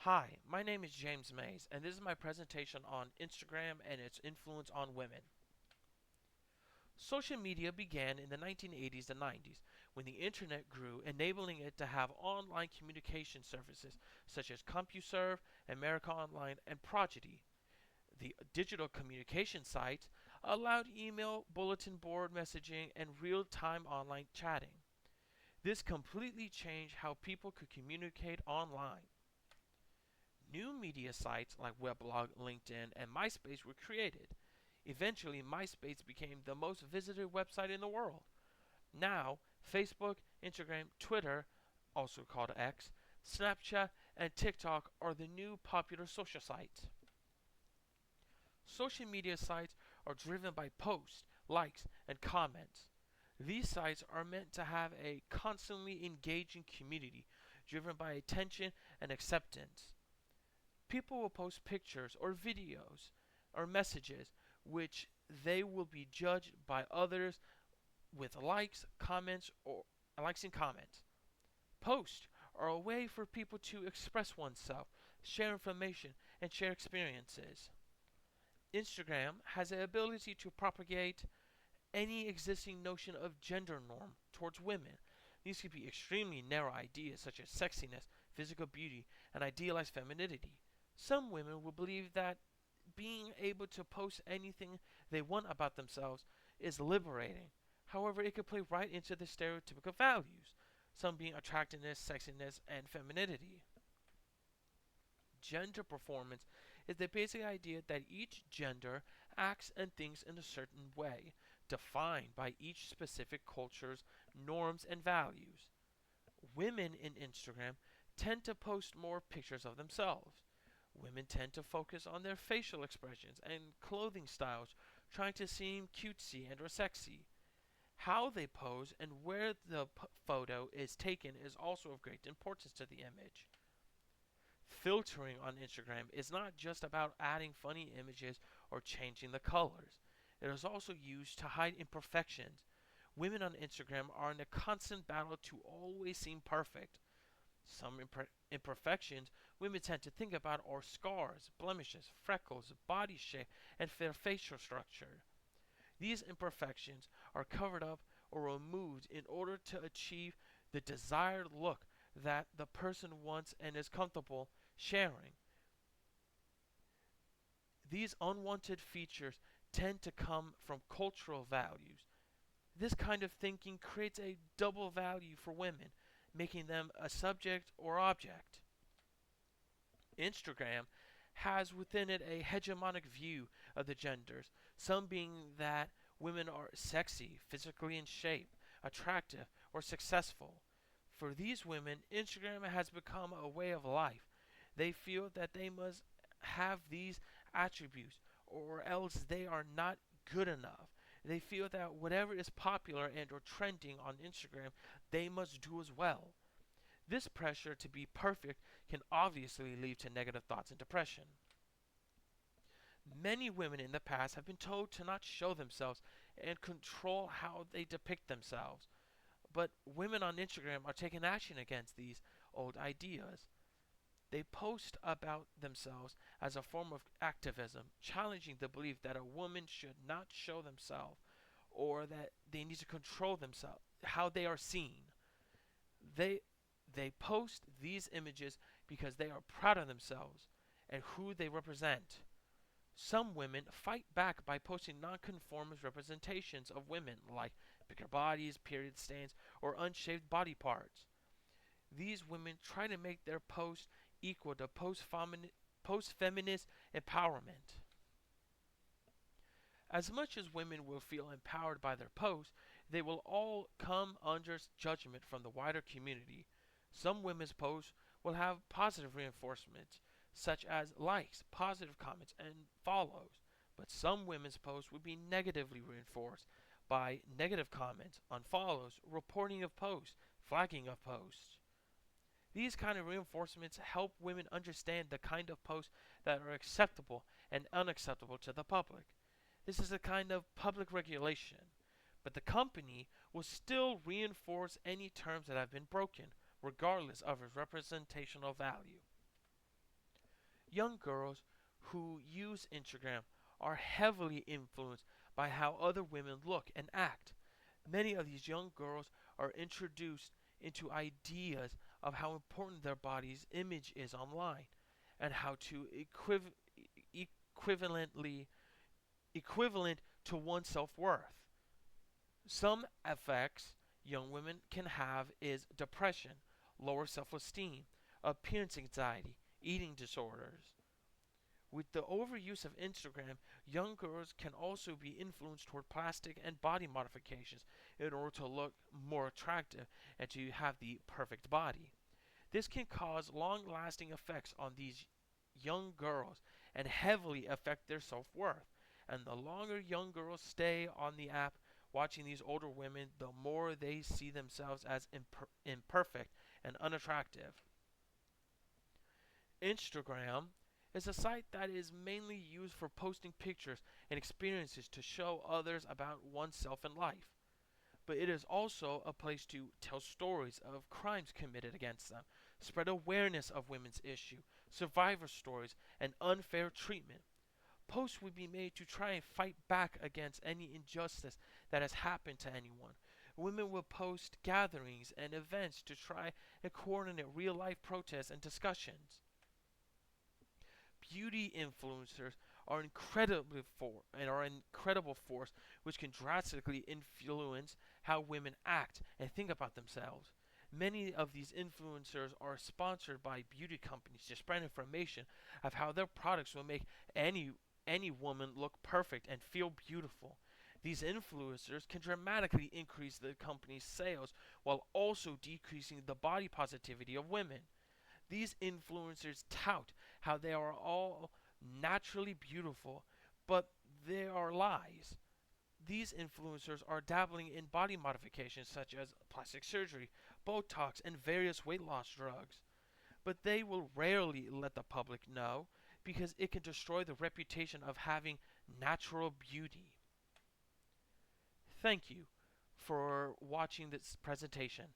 Hi, my name is James Mays, and this is my presentation on Instagram and its influence on women. Social media began in the 1980s and 90s when the internet grew, enabling it to have online communication services such as CompuServe, America Online, and Prodigy. The digital communication sites allowed email, bulletin board messaging, and real time online chatting. This completely changed how people could communicate online. New media sites like Weblog, LinkedIn, and MySpace were created. Eventually, MySpace became the most visited website in the world. Now, Facebook, Instagram, Twitter, also called X, Snapchat, and TikTok are the new popular social sites. Social media sites are driven by posts, likes, and comments. These sites are meant to have a constantly engaging community driven by attention and acceptance. People will post pictures or videos or messages which they will be judged by others with likes and comments. Posts are a way for people to express oneself, share information, and share experiences. Instagram has the ability to propagate any existing notion of gender norm towards women. These could be extremely narrow ideas such as sexiness, physical beauty, and idealized femininity. Some women will believe that being able to post anything they want about themselves is liberating. However, it could play right into the stereotypical values, some being attractiveness, sexiness, and femininity. Gender performance is the basic idea that each gender acts and thinks in a certain way, defined by each specific culture's norms and values. Women in Instagram tend to post more pictures of themselves. Women tend to focus on their facial expressions and clothing styles, trying to seem cutesy and or sexy. How they pose and where the photo is taken is also of great importance to the image. Filtering on Instagram is not just about adding funny images or changing the colors. It is also used to hide imperfections. Women on Instagram are in a constant battle to always seem perfect. Some imperfections women tend to think about are scars, blemishes, freckles, body shape, and their facial structure. These imperfections are covered up or removed in order to achieve the desired look that the person wants and is comfortable sharing. These unwanted features tend to come from cultural values. This kind of thinking creates a double value for women, making them a subject or object. Instagram has within it a hegemonic view of the genders, some being that women are sexy, physically in shape, attractive, or successful. For these women, Instagram has become a way of life. They feel that they must have these attributes or else they are not good enough. They feel that whatever is popular and or trending on Instagram, they must do as well. This pressure to be perfect can obviously lead to negative thoughts and depression. Many women in the past have been told to not show themselves and control how they depict themselves. But women on Instagram are taking action against these old ideas. They post about themselves as a form of activism, challenging the belief that a woman should not show themselves or that they need to control themselves, how they are seen. They they post these images because they are proud of themselves and who they represent. Some women fight back by posting nonconformist representations of women like bigger bodies, period stains, or unshaved body parts. These women try to make their posts equal to post-feminist empowerment. As much as women will feel empowered by their posts, they will all come under judgment from the wider community. Some women's posts will have positive reinforcement, such as likes, positive comments, and follows. But some women's posts will be negatively reinforced by negative comments, unfollows, reporting of posts, flagging of posts. These kind of reinforcements help women understand the kind of posts that are acceptable and unacceptable to the public. This is a kind of public regulation, but the company will still reinforce any terms that have been broken, regardless of its representational value. Young girls who use Instagram are heavily influenced by how other women look and act. Many of these young girls are introduced into ideas of how important their body's image is online and how to equivalently equivalent to one's self-worth. Some effects young women can have is depression, lower self-esteem, appearance anxiety, eating disorders. With the overuse of Instagram, young girls can also be influenced toward plastic and body modifications in order to look more attractive and to have the perfect body. This can cause long lasting effects on these young girls and heavily affect their self worth. And the longer young girls stay on the app watching these older women, the more they see themselves as imperfect and unattractive. Instagram is a site that is mainly used for posting pictures and experiences to show others about oneself and life. But it is also a place to tell stories of crimes committed against them, spread awareness of women's issue, survivor stories, and unfair treatment. Posts would be made to try and fight back against any injustice that has happened to anyone. Women will post gatherings and events to try and coordinate real life protests and discussions. Beauty influencers are an incredible force which can drastically influence how women act and think about themselves. Many of these influencers are sponsored by beauty companies to spread information of how their products will make any any woman look perfect and feel beautiful. These influencers can dramatically increase the company's sales while also decreasing the body positivity of women. These influencers tout how they are all naturally beautiful, but they are lies. These influencers are dabbling in body modifications such as plastic surgery, Botox, and various weight loss drugs. But they will rarely let the public know because it can destroy the reputation of having natural beauty. Thank you for watching this presentation.